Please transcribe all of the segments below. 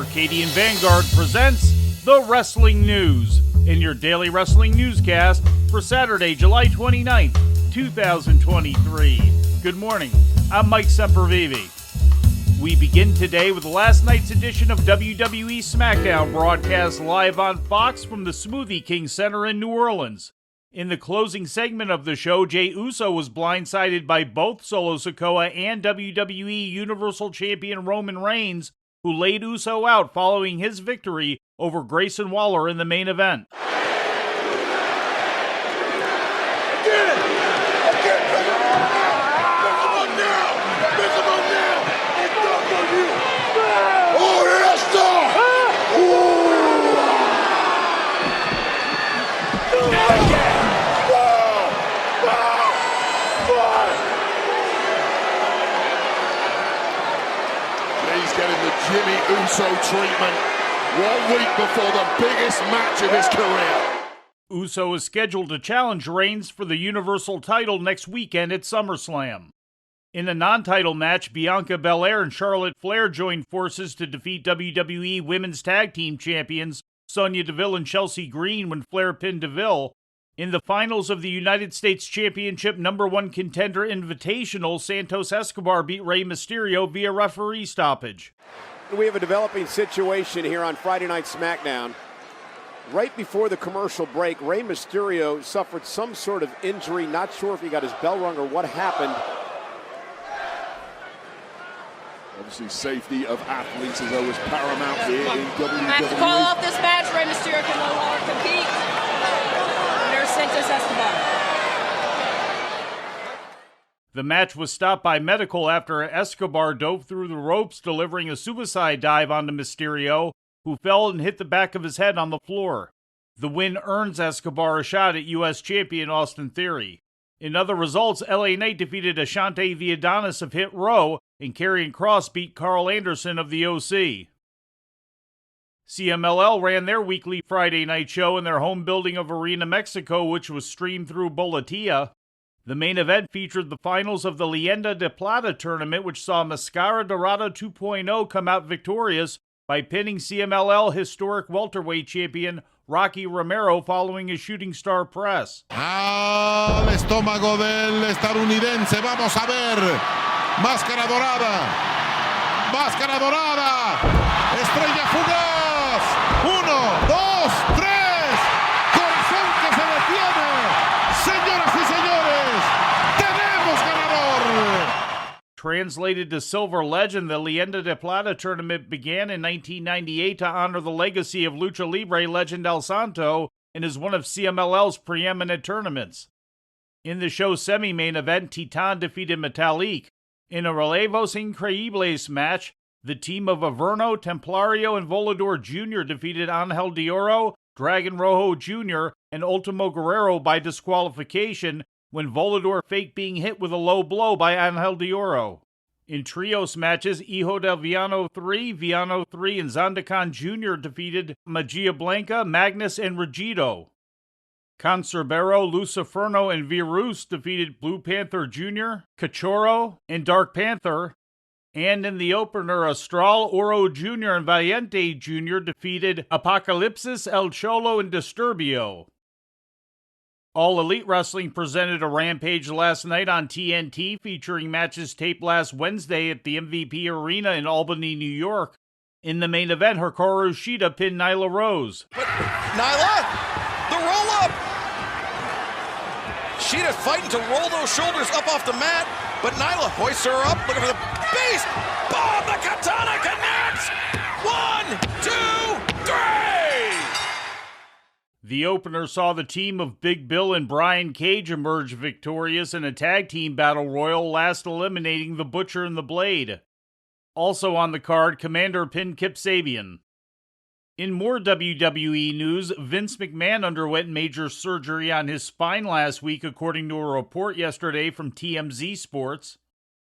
Arcadian Vanguard presents The Wrestling News in your daily wrestling newscast for Saturday, July 29th, 2023. Good morning, I'm Mike Sempervive. We begin today with last night's edition of WWE Smackdown, broadcast live on Fox from the Smoothie King Center in New Orleans. In the closing segment of the show, Jey Uso was blindsided by both Solo Sikoa and WWE Universal Champion Roman Reigns, who laid Uso out following his victory over Grayson Waller in the main event. Jimmy Uso treatment 1 week before the biggest match of his career. Uso is scheduled to challenge Reigns for the Universal title next weekend at SummerSlam. In a non-title match, Bianca Belair and Charlotte Flair joined forces to defeat WWE Women's Tag Team Champions Sonya Deville and Chelsea Green when Flair pinned Deville. In the finals of the United States Championship #1 Contender Invitational, Santos Escobar beat Rey Mysterio via referee stoppage. We have a developing situation here on Friday Night SmackDown. Right before the commercial break, Rey Mysterio suffered some sort of injury. Not sure if he got his bell rung or what happened. Obviously, safety of athletes is always paramount here in WWE. I have to call off this match. Rey Mysterio can no longer compete. There's Santos Escobar. The match was stopped by medical after Escobar dove through the ropes, delivering a suicide dive onto Mysterio, who fell and hit the back of his head on the floor. The win earns Escobar a shot at U.S. champion Austin Theory. In other results, LA Knight defeated Ashante the Adonis of Hit Row, and Karrion Kross beat Carl Anderson of the OC. CMLL ran their weekly Friday night show in their home building of Arena Mexico, which was streamed through Boletia. The main event featured the finals of the Leyenda de Plata tournament, which saw Mascara Dorada 2.0 come out victorious by pinning CMLL historic welterweight champion Rocky Romero following a shooting star press. Al estómago del estadounidense, vamos a ver. Máscara dorada. Máscara dorada. Estrella fugaz. 1, 2, 3. Corazón que se detiene. Señoras y señores, tenemos ganador. Translated to Silver Legend, the Leyenda de Plata tournament began in 1998 to honor the legacy of Lucha Libre legend El Santo and is one of CMLL's preeminent tournaments. In the show's semi-main event, Titan defeated Metalik. In a Relevos Increíbles match, the team of Averno, Templario, and Volador Jr. defeated Angel de Oro, Dragon Rojo Jr., and Ultimo Guerrero by disqualification when Volador faked being hit with a low blow by Angel de Oro. In trios matches, Hijo del Villano 3, Villano 3, and Zandakan Jr. defeated Magia Blanca, Magnus, and Regito. Cancerbero, Luciferno, and Virus defeated Blue Panther Jr., Cachorro, and Dark Panther. And in the opener, Astral, Oro Jr., and Valiente Jr. defeated Apocalypsis, El Cholo, and Disturbio. All Elite Wrestling presented a Rampage last night on TNT, featuring matches taped last Wednesday at the MVP Arena in Albany, New York. In the main event, Hikaru Shida pinned Nyla Rose. But Nyla, the roll-up! Shida's fighting to roll those shoulders up off the mat, but Nyla hoists her up, looking for the base. Boom! The katana connects! 1, 2, 3! The opener saw the team of Big Bill and Brian Cage emerge victorious in a tag team battle royal, last eliminating the Butcher and the Blade. Also on the card, Commander pinned Kip Sabian. In more WWE news, Vince McMahon underwent major surgery on his spine last week, according to a report yesterday from TMZ Sports.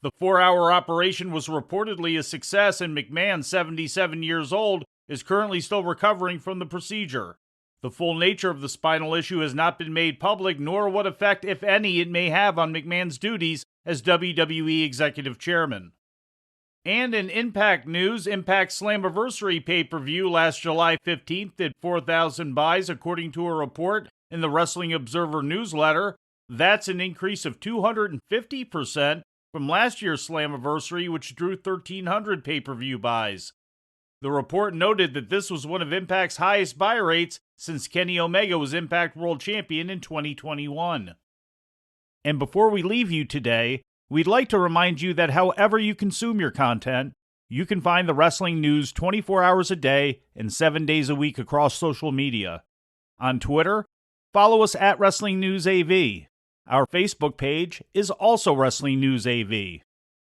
The 4-hour operation was reportedly a success, and McMahon, 77 years old, is currently still recovering from the procedure. The full nature of the spinal issue has not been made public, nor what effect, if any, it may have on McMahon's duties as WWE Executive Chairman. And in Impact news, Impact Slammiversary pay-per-view last July 15th did 4,000 buys, according to a report in the Wrestling Observer newsletter. That's an increase of 250% from last year's Slammiversary, which drew 1,300 pay-per-view buys. The report noted that this was one of Impact's highest buy rates since Kenny Omega was Impact World Champion in 2021. And before we leave you today, we'd like to remind you that however you consume your content, you can find the wrestling news 24 hours a day and 7 days a week across social media. On Twitter, follow us at Wrestling News AV. Our Facebook page is also Wrestling News AV.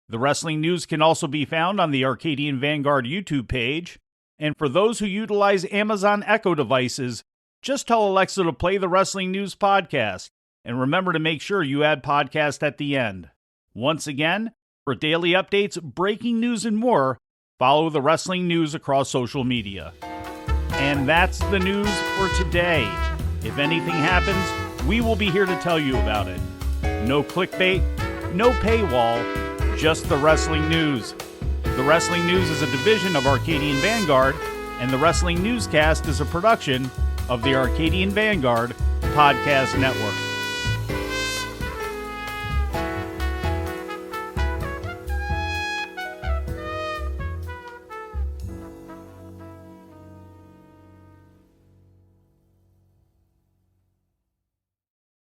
The Wrestling News can also be found on the Arcadian Vanguard YouTube page. And for those who utilize Amazon Echo devices, just tell Alexa to play the Wrestling News podcast. And remember to make sure you add podcast at the end. Once again, for daily updates, breaking news, and more, follow the Wrestling News across social media. And that's the news for today. If anything happens, we will be here to tell you about it. No clickbait, no paywall, just the Wrestling News. The Wrestling News is a division of Arcadian Vanguard, and the Wrestling Newscast is a production of the Arcadian Vanguard Podcast Network.